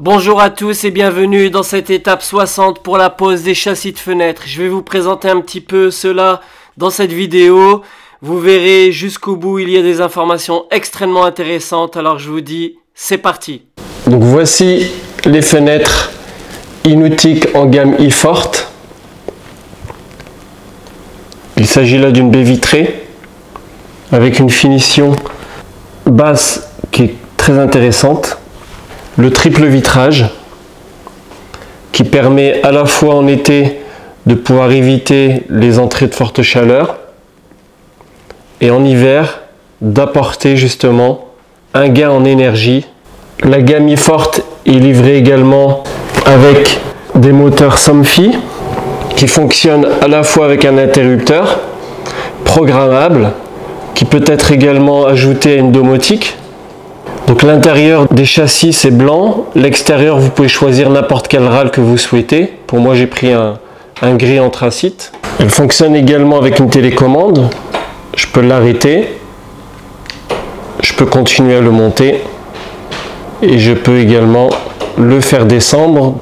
Bonjour à tous et bienvenue dans cette étape 60 pour la pose des châssis de fenêtres. Je vais vous présenter un petit peu cela dans cette vidéo. Vous verrez jusqu'au bout, il y a des informations extrêmement intéressantes. Alors je vous dis, c'est parti. Donc voici les fenêtres Inutic en gamme e-Forte. Il s'agit là d'une baie vitrée avec une finition basse qui est très intéressante. Le triple vitrage qui permet à la fois en été de pouvoir éviter les entrées de forte chaleur et en hiver d'apporter justement un gain en énergie. La gamme e-Forte est livrée également avec des moteurs Somfy qui fonctionnent à la fois avec un interrupteur programmable qui peut être également ajouté à une domotique. Donc l'intérieur des châssis c'est blanc, l'extérieur vous pouvez choisir n'importe quel râle que vous souhaitez. Pour moi j'ai pris un gris anthracite. Elle fonctionne également avec une télécommande. Je peux l'arrêter, je peux continuer à le monter et je peux également le faire descendre.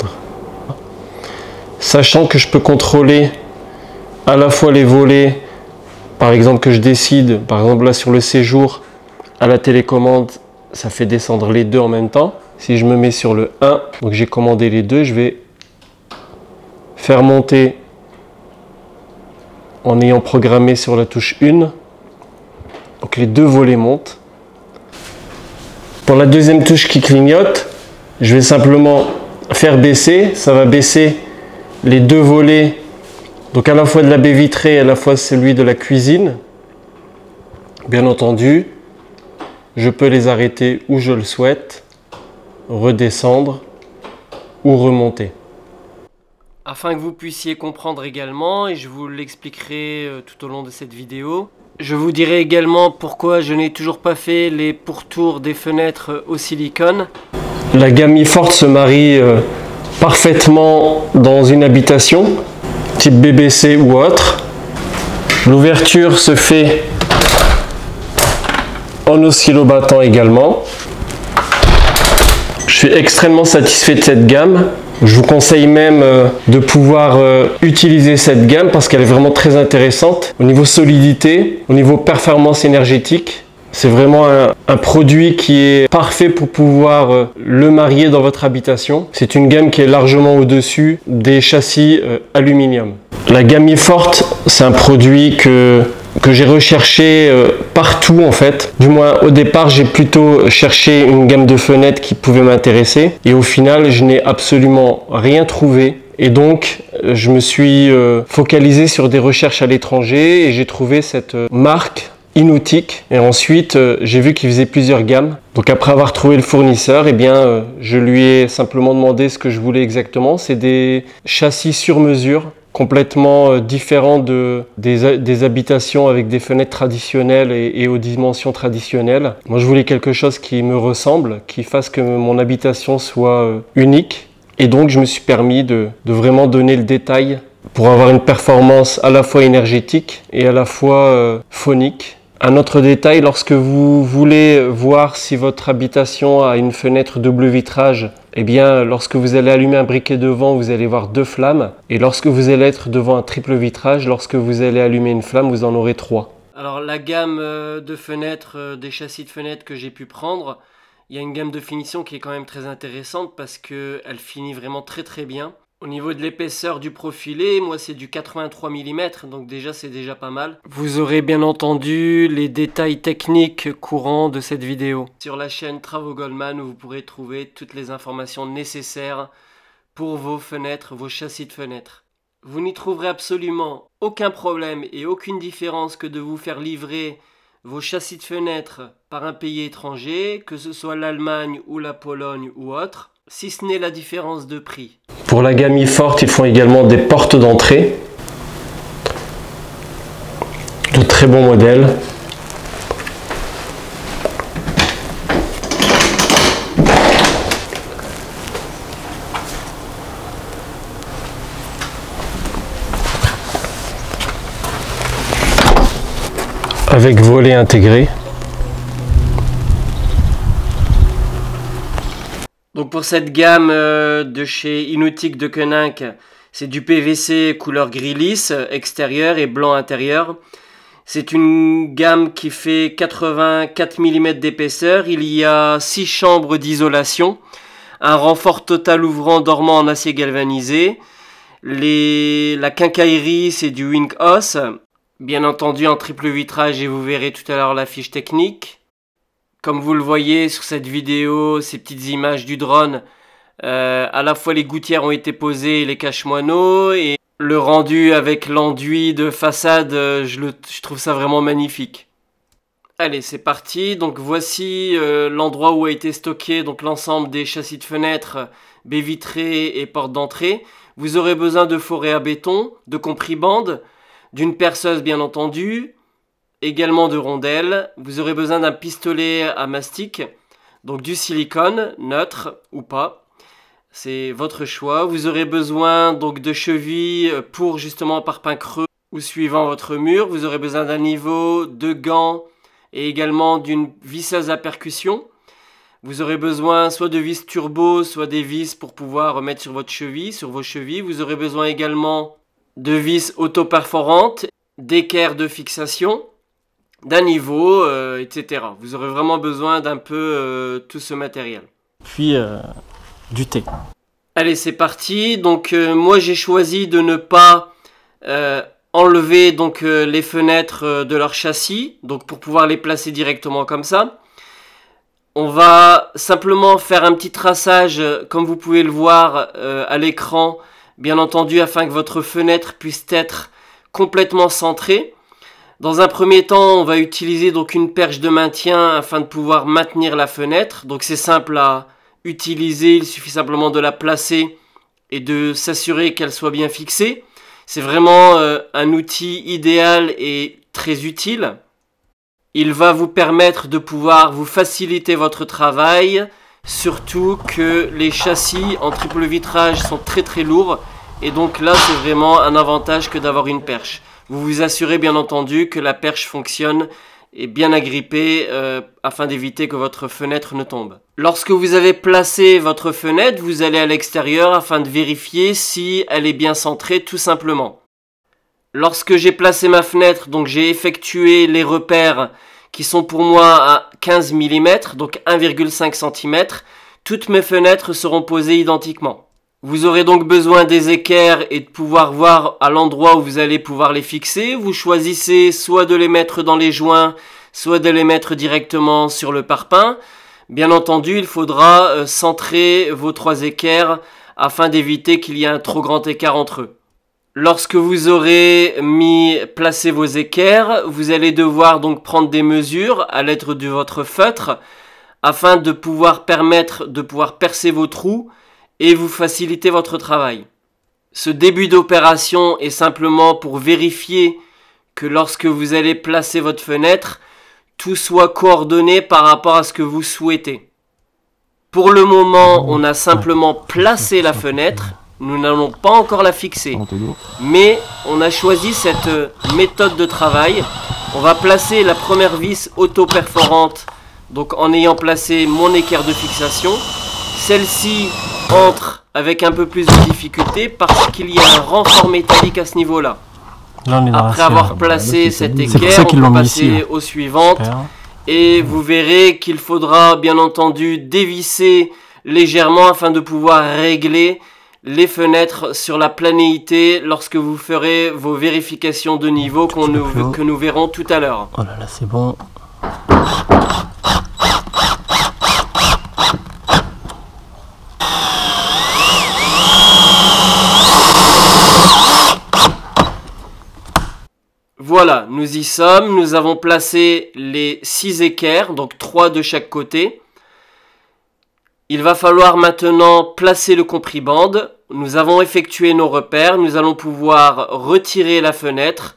Sachant que je peux contrôler à la fois les volets, par exemple que je décide, par exemple là sur le séjour, à la télécommande, ça fait descendre les deux en même temps. Si je me mets sur le 1, donc j'ai commandé les deux, je vais faire monter en ayant programmé sur la touche 1. Donc les deux volets montent. Pour la deuxième touche qui clignote, je vais simplement faire baisser, ça va baisser les deux volets, donc à la fois de la baie vitrée et à la fois celui de la cuisine. Bien entendu, je peux les arrêter où je le souhaite, redescendre ou remonter. Afin que vous puissiez comprendre également, et je vous l'expliquerai tout au long de cette vidéo, je vous dirai également pourquoi je n'ai toujours pas fait les pourtours des fenêtres au silicone. La gamme e-Forte se marie parfaitement dans une habitation, type BBC ou autre. L'ouverture se fait en oscillobattant également. Je suis extrêmement satisfait de cette gamme. Je vous conseille même de pouvoir utiliser cette gamme parce qu'elle est vraiment très intéressante. Au niveau solidité, au niveau performance énergétique, c'est vraiment un produit qui est parfait pour pouvoir le marier dans votre habitation. C'est une gamme qui est largement au-dessus des châssis aluminium. La gamme e-Forte, c'est un produit que j'ai recherché partout en fait. Du moins au départ j'ai plutôt cherché une gamme de fenêtres qui pouvait m'intéresser et au final je n'ai absolument rien trouvé et donc je me suis focalisé sur des recherches à l'étranger et j'ai trouvé cette marque Inutic et ensuite j'ai vu qu'il faisait plusieurs gammes. Donc après avoir trouvé le fournisseur, eh bien, je lui ai simplement demandé ce que je voulais exactement. C'est des châssis sur mesure complètement différent des habitations avec des fenêtres traditionnelles et aux dimensions traditionnelles. Moi je voulais quelque chose qui me ressemble, qui fasse que mon habitation soit unique et donc je me suis permis de vraiment donner le détail pour avoir une performance à la fois énergétique et à la fois phonique. Un autre détail, lorsque vous voulez voir si votre habitation a une fenêtre double vitrage, eh bien, lorsque vous allez allumer un briquet devant, vous allez voir deux flammes. Et lorsque vous allez être devant un triple vitrage, lorsque vous allez allumer une flamme, vous en aurez 3. Alors la gamme de fenêtres, des châssis de fenêtres que j'ai pu prendre, il y a une gamme de finition qui est quand même très intéressante parce qu'elle finit vraiment très bien. Au niveau de l'épaisseur du profilé, moi c'est du 83 mm, donc déjà c'est déjà pas mal. Vous aurez bien entendu les détails techniques courants de cette vidéo sur la chaîne Travaux Goldman où vous pourrez trouver toutes les informations nécessaires pour vos fenêtres, vos châssis de fenêtres. Vous n'y trouverez absolument aucun problème et aucune différence que de vous faire livrer vos châssis de fenêtres par un pays étranger, que ce soit l'Allemagne ou la Pologne ou autre, si ce n'est la différence de prix. Pour la gamme e-Forte, ils font également des portes d'entrée. De très bons modèles. Avec volet intégré. Donc pour cette gamme de chez Inutic de Koninck, c'est du PVC couleur gris lisse extérieur et blanc intérieur. C'est une gamme qui fait 84 mm d'épaisseur. Il y a 6 chambres d'isolation, un renfort total ouvrant dormant en acier galvanisé. La quincaillerie, c'est du Winkhaus, bien entendu en triple vitrage, et vous verrez tout à l'heure la fiche technique. Comme vous le voyez sur cette vidéo, ces petites images du drone, à la fois les gouttières ont été posées et les cache-moineaux, et le rendu avec l'enduit de façade, je trouve ça vraiment magnifique. Allez, c'est parti. Donc voici l'endroit où a été stocké donc l'ensemble des châssis de fenêtres, baies vitrées et portes d'entrée. Vous aurez besoin de forêts à béton, de compris-bandes, d'une perceuse bien entendu, également de rondelles. Vous aurez besoin d'un pistolet à mastic, donc du silicone, neutre ou pas. C'est votre choix. Vous aurez besoin donc de chevilles pour justement parpaing creux ou suivant votre mur. Vous aurez besoin d'un niveau, de gants et également d'une visseuse à percussion. Vous aurez besoin soit de vis turbo, soit des vis pour pouvoir mettre sur votre cheville, sur vos chevilles. Vous aurez besoin également de vis auto-perforantes, d'équerres de fixation, d'un niveau, etc. Vous aurez vraiment besoin d'un peu tout ce matériel. Puis du thé. Allez, c'est parti. Donc moi j'ai choisi de ne pas enlever donc les fenêtres de leur châssis, donc pour pouvoir les placer directement comme ça. On va simplement faire un petit traçage, comme vous pouvez le voir à l'écran, bien entendu, afin que votre fenêtre puisse être complètement centrée. Dans un premier temps, on va utiliser donc une perche de maintien afin de pouvoir maintenir la fenêtre. Donc c'est simple à utiliser, il suffit simplement de la placer et de s'assurer qu'elle soit bien fixée. C'est vraiment un outil idéal et très utile. Il va vous permettre de pouvoir vous faciliter votre travail, surtout que les châssis en triple vitrage sont très très lourds, et donc là c'est vraiment un avantage que d'avoir une perche. Vous vous assurez bien entendu que la perche fonctionne et bien agrippée afin d'éviter que votre fenêtre ne tombe. Lorsque vous avez placé votre fenêtre, vous allez à l'extérieur afin de vérifier si elle est bien centrée tout simplement. Lorsque j'ai placé ma fenêtre, donc j'ai effectué les repères qui sont pour moi à 15 mm, donc 1,5 cm. Toutes mes fenêtres seront posées identiquement. Vous aurez donc besoin des équerres et de pouvoir voir à l'endroit où vous allez pouvoir les fixer. Vous choisissez soit de les mettre dans les joints, soit de les mettre directement sur le parpaing. Bien entendu, il faudra centrer vos 3 équerres afin d'éviter qu'il y ait un trop grand écart entre eux. Lorsque vous aurez placé vos équerres, vous allez devoir donc prendre des mesures à l'aide de votre feutre afin de pouvoir permettre de pouvoir percer vos trous et vous faciliter votre travail. Ce début d'opération est simplement pour vérifier que lorsque vous allez placer votre fenêtre, tout soit coordonné par rapport à ce que vous souhaitez. Pour le moment, on a simplement placé la fenêtre. Nous n'allons pas encore la fixer, mais on a choisi cette méthode de travail. On va placer la première vis auto-perforante, donc en ayant placé mon équerre de fixation. Celle-ci entre avec un peu plus de difficulté parce qu'il y a un renfort métallique à ce niveau-là. Après avoir placé cette équerre, on peut passer aux suivantes. Et vous verrez qu'il faudra bien entendu dévisser légèrement afin de pouvoir régler les fenêtres sur la planéité lorsque vous ferez vos vérifications de niveau que nous verrons tout à l'heure. Oh là là, c'est bon. Voilà, nous y sommes. Nous avons placé les 6 équerres, donc 3 de chaque côté. Il va falloir maintenant placer le compris-bande. Nous avons effectué nos repères. Nous allons pouvoir retirer la fenêtre,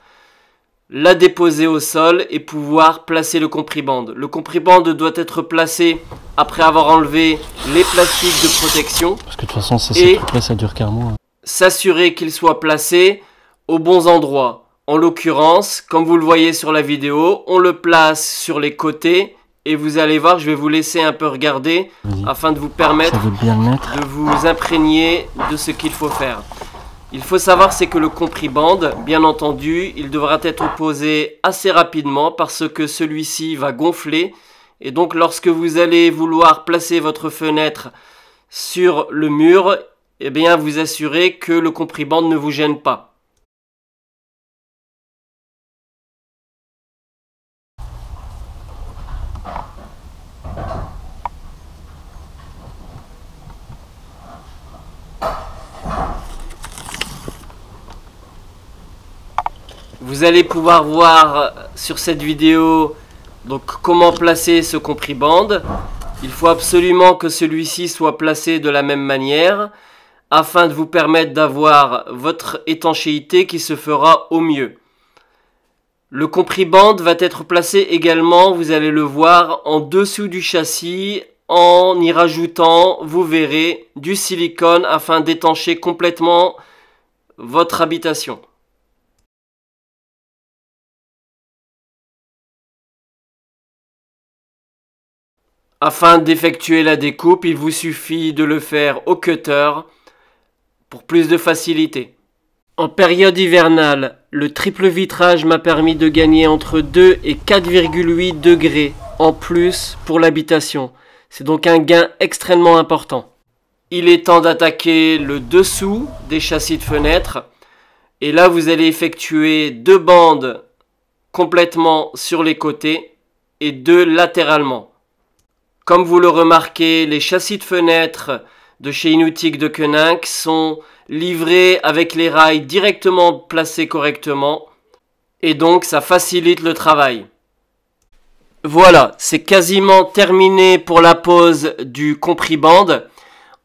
la déposer au sol et pouvoir placer le compris-bande. Le compris-bande doit être placé après avoir enlevé les plastiques de protection. Parce que de toute façon, ça dure qu'un mois. S'assurer qu'il soit placé aux bons endroits. En l'occurrence, comme vous le voyez sur la vidéo, on le place sur les côtés et vous allez voir, je vais vous laisser un peu regarder afin de vous permettre de vous imprégner de ce qu'il faut faire. Il faut savoir, c'est que le compriband, bien entendu, il devra être posé assez rapidement parce que celui-ci va gonfler. Et donc, lorsque vous allez vouloir placer votre fenêtre sur le mur, eh bien, vous assurez que le compriband ne vous gêne pas. Vous allez pouvoir voir sur cette vidéo donc comment placer ce compriband. Il faut absolument que celui-ci soit placé de la même manière afin de vous permettre d'avoir votre étanchéité qui se fera au mieux. Le compriband va être placé également, vous allez le voir, en dessous du châssis en y rajoutant, vous verrez, du silicone afin d'étancher complètement votre habitation. Afin d'effectuer la découpe, il vous suffit de le faire au cutter pour plus de facilité. En période hivernale, le triple vitrage m'a permis de gagner entre 2 et 4,8 degrés en plus pour l'habitation. C'est donc un gain extrêmement important. Il est temps d'attaquer le dessous des châssis de fenêtres. Et là, vous allez effectuer 2 bandes complètement sur les côtés et 2 latéralement. Comme vous le remarquez, les châssis de fenêtres de chez Inutic de Koninck sont livrés avec les rails directement placés correctement et donc ça facilite le travail. Voilà, c'est quasiment terminé pour la pose du compriband.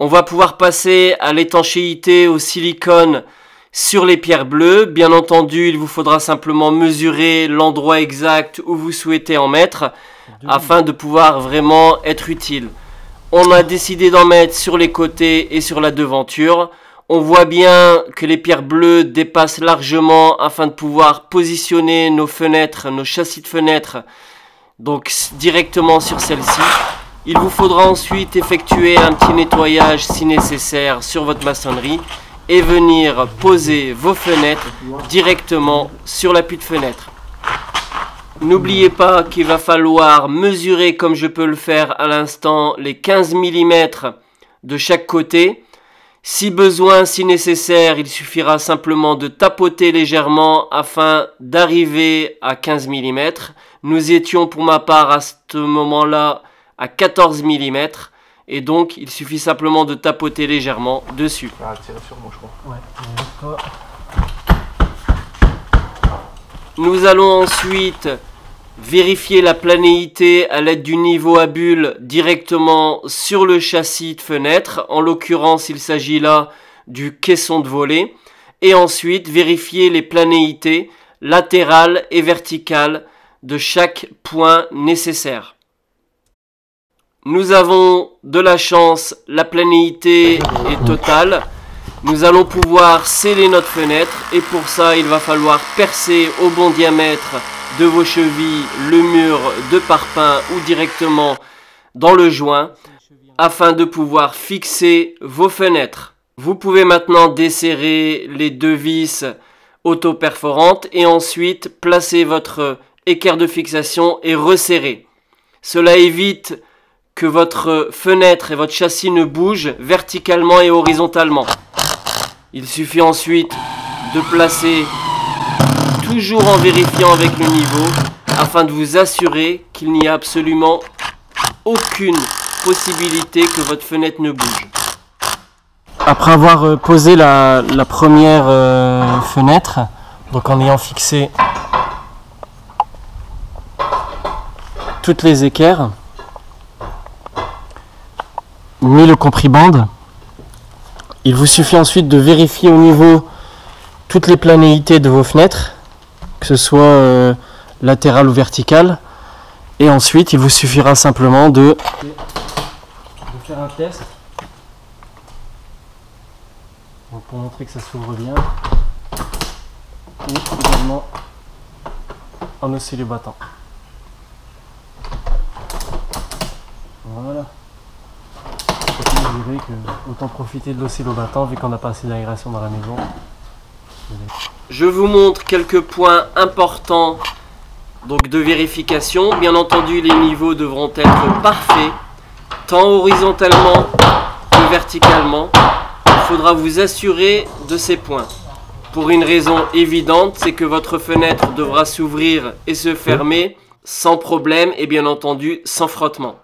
On va pouvoir passer à l'étanchéité au silicone sur les pierres bleues. Bien entendu, il vous faudra simplement mesurer l'endroit exact où vous souhaitez en mettre afin de pouvoir vraiment être utile. On a décidé d'en mettre sur les côtés et sur la devanture. On voit bien que les pierres bleues dépassent largement afin de pouvoir positionner nos fenêtres, nos châssis de fenêtres, donc directement sur celle-ci. Il vous faudra ensuite effectuer un petit nettoyage si nécessaire sur votre maçonnerie et venir poser vos fenêtres directement sur l'appui de fenêtre. N'oubliez pas qu'il va falloir mesurer, comme je peux le faire à l'instant, les 15 mm de chaque côté. Si besoin, si nécessaire, il suffira simplement de tapoter légèrement afin d'arriver à 15 mm. Nous étions pour ma part à ce moment-là à 14 mm. Et donc, il suffit simplement de tapoter légèrement dessus. Nous allons ensuite vérifier la planéité à l'aide du niveau à bulles directement sur le châssis de fenêtre. En l'occurrence, il s'agit là du caisson de volet. Et ensuite, vérifier les planéités latérales et verticales de chaque point nécessaire. Nous avons de la chance, la planéité est totale. Nous allons pouvoir sceller notre fenêtre et pour ça, il va falloir percer au bon diamètre de vos chevilles le mur de parpaing ou directement dans le joint afin de pouvoir fixer vos fenêtres. Vous pouvez maintenant desserrer les 2 vis auto-perforantes et ensuite placer votre équerre de fixation et resserrer. Cela évite que votre fenêtre et votre châssis ne bougent verticalement et horizontalement. Il suffit ensuite de placer, toujours en vérifiant avec le niveau, afin de vous assurer qu'il n'y a absolument aucune possibilité que votre fenêtre ne bouge. Après avoir posé la première fenêtre, donc en ayant fixé toutes les équerres, mis le compriband, il vous suffit ensuite de vérifier au niveau toutes les planéités de vos fenêtres, que ce soit latérale ou verticale, et ensuite il vous suffira simplement de faire un test pour montrer que ça s'ouvre bien, et également en oscillant battant. assurer que autant profiter de l'oscillobattant vu qu'on n'a pas assez d'aération dans la maison. Je vous montre quelques points importants donc de vérification. Bien entendu, les niveaux devront être parfaits, tant horizontalement que verticalement. Il faudra vous assurer de ces points. Pour une raison évidente, c'est que votre fenêtre devra s'ouvrir et se fermer sans problème et bien entendu sans frottement.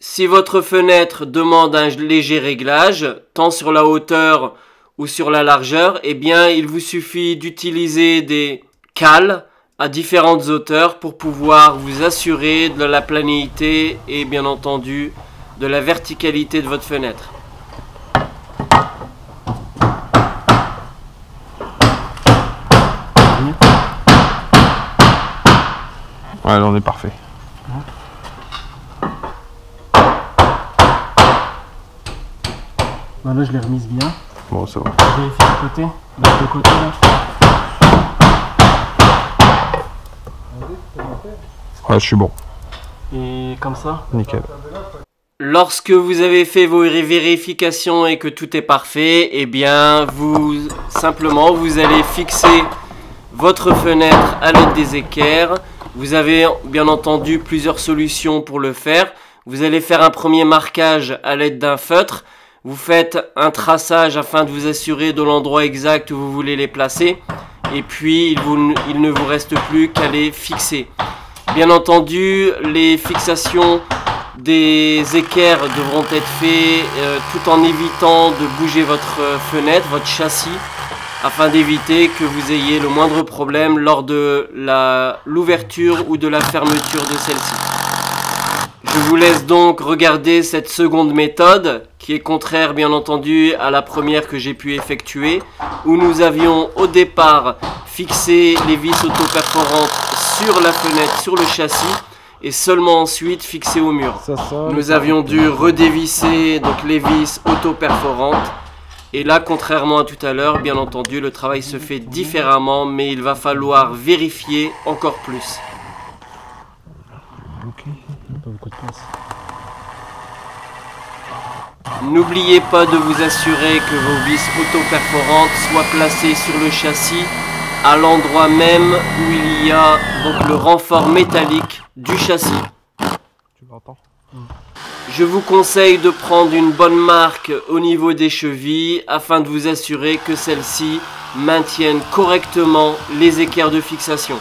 Si votre fenêtre demande un léger réglage, tant sur la hauteur ou sur la largeur, eh bien il vous suffit d'utiliser des cales à différentes hauteurs pour pouvoir vous assurer de la planéité et bien entendu de la verticalité de votre fenêtre. Ouais, là on est parfait. Bah là je l'ai remise bien. Bon, ça va. Je vérifie le côté, de côté là. Ouais, je suis bon. Et comme ça. Nickel. Lorsque vous avez fait vos vérifications et que tout est parfait, eh bien vous allez fixer votre fenêtre à l'aide des équerres. Vous avez bien entendu plusieurs solutions pour le faire. Vous allez faire un premier marquage à l'aide d'un feutre. Vous faites un traçage afin de vous assurer de l'endroit exact où vous voulez les placer. Et puis il ne vous reste plus qu'à les fixer. Bien entendu, les fixations des équerres devront être faites tout en évitant de bouger votre fenêtre, votre châssis, afin d'éviter que vous ayez le moindre problème lors de l'ouverture ou de la fermeture de celle-ci. Je vous laisse donc regarder cette seconde méthode qui est contraire bien entendu à la première que j'ai pu effectuer, où nous avions au départ fixé les vis auto-perforantes sur la fenêtre, sur le châssis, et seulement ensuite fixé au mur. Nous avions dû redévisser donc les vis auto-perforantes. Et là, contrairement à tout à l'heure, bien entendu, le travail se fait différemment, mais il va falloir vérifier encore plus. N'oubliez pas de vous assurer que vos vis auto-perforantes soient placées sur le châssis à l'endroit même où il y a donc le renfort métallique du châssis. Tu l'entends ? Je vous conseille de prendre une bonne marque au niveau des chevilles afin de vous assurer que celles-ci maintiennent correctement les équerres de fixation.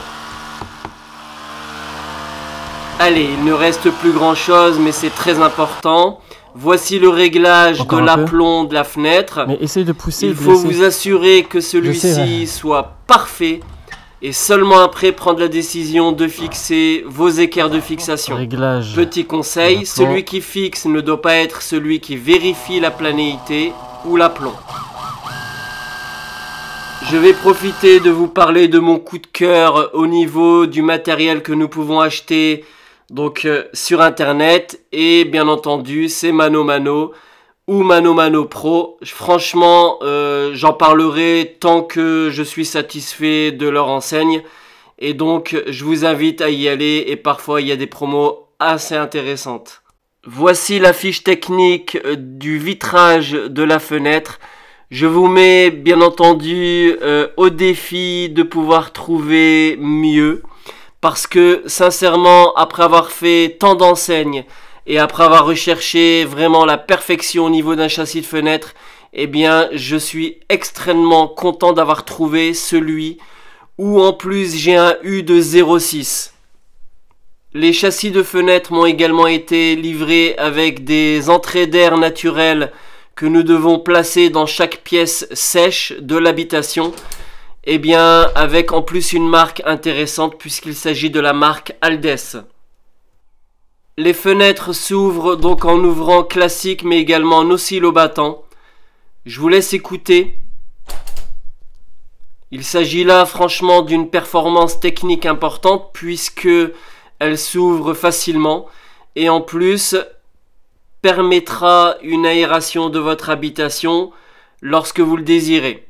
Allez, il ne reste plus grand chose mais c'est très important. Voici le réglage de l'aplomb de la fenêtre. Mais essaye de pousser. Il faut vous assurer que celui-ci soit parfait et seulement après prendre la décision de fixer vos équerres de fixation. Réglage. Petit conseil, celui qui fixe ne doit pas être celui qui vérifie la planéité ou l'aplomb. Je vais profiter de vous parler de mon coup de cœur au niveau du matériel que nous pouvons acheter donc sur internet, et bien entendu c'est Mano Mano ou Mano Mano Pro. Franchement j'en parlerai tant que je suis satisfait de leur enseigne, et donc je vous invite à y aller, et parfois il y a des promos assez intéressantes. Voici la fiche technique du vitrage de la fenêtre. Je vous mets bien entendu au défi de pouvoir trouver mieux. Parce que sincèrement, après avoir fait tant d'enseignes et après avoir recherché vraiment la perfection au niveau d'un châssis de fenêtre, eh bien je suis extrêmement content d'avoir trouvé celui où en plus j'ai un U de 0,6. Les châssis de fenêtre m'ont également été livrés avec des entrées d'air naturelles que nous devons placer dans chaque pièce sèche de l'habitation. Eh bien, avec en plus une marque intéressante puisqu'il s'agit de la marque Aldes. Les fenêtres s'ouvrent donc en ouvrant classique mais également en oscillobattant. Je vous laisse écouter. Il s'agit là franchement d'une performance technique importante puisque elle s'ouvre facilement et en plus permettra une aération de votre habitation lorsque vous le désirez.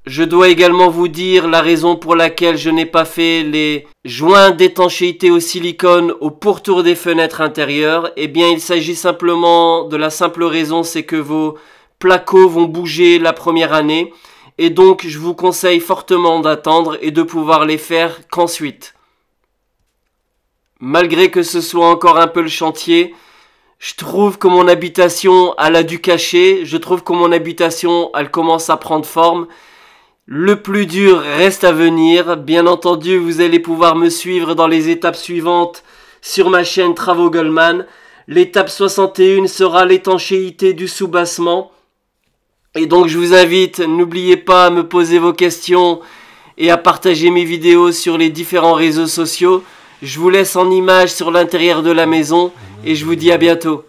Je dois également vous dire la raison pour laquelle je n'ai pas fait les joints d'étanchéité au silicone au pourtour des fenêtres intérieures. Eh bien, il s'agit simplement de la simple raison, c'est que vos placots vont bouger la première année. Et donc, je vous conseille fortement d'attendre et de pouvoir les faire qu'ensuite. Malgré que ce soit encore un peu le chantier, je trouve que mon habitation, elle a du cachet. Je trouve que mon habitation, elle commence à prendre forme. Le plus dur reste à venir. Bien entendu, vous allez pouvoir me suivre dans les étapes suivantes sur ma chaîne Travaux Goldman. L'étape 61 sera l'étanchéité du soubassement. Et donc je vous invite, n'oubliez pas à me poser vos questions et à partager mes vidéos sur les différents réseaux sociaux. Je vous laisse en images sur l'intérieur de la maison et je vous dis à bientôt.